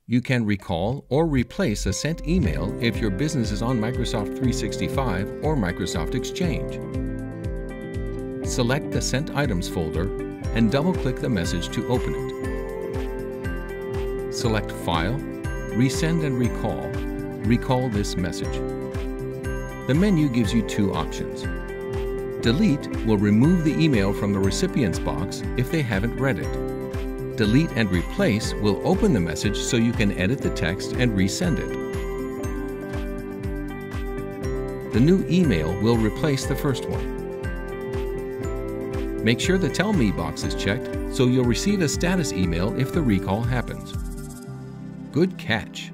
You can recall or replace a sent email if your business is on Microsoft 365 or Microsoft Exchange. Select the Sent Items folder and double-click the message to open it. Select File, Resend and Recall. Recall this message. The menu gives you two options. Delete will remove the email from the recipient's box if they haven't read it. Delete and Replace will open the message so you can edit the text and resend it. The new email will replace the first one. Make sure the Tell Me box is checked so you'll receive a status email if the recall happens. Good catch!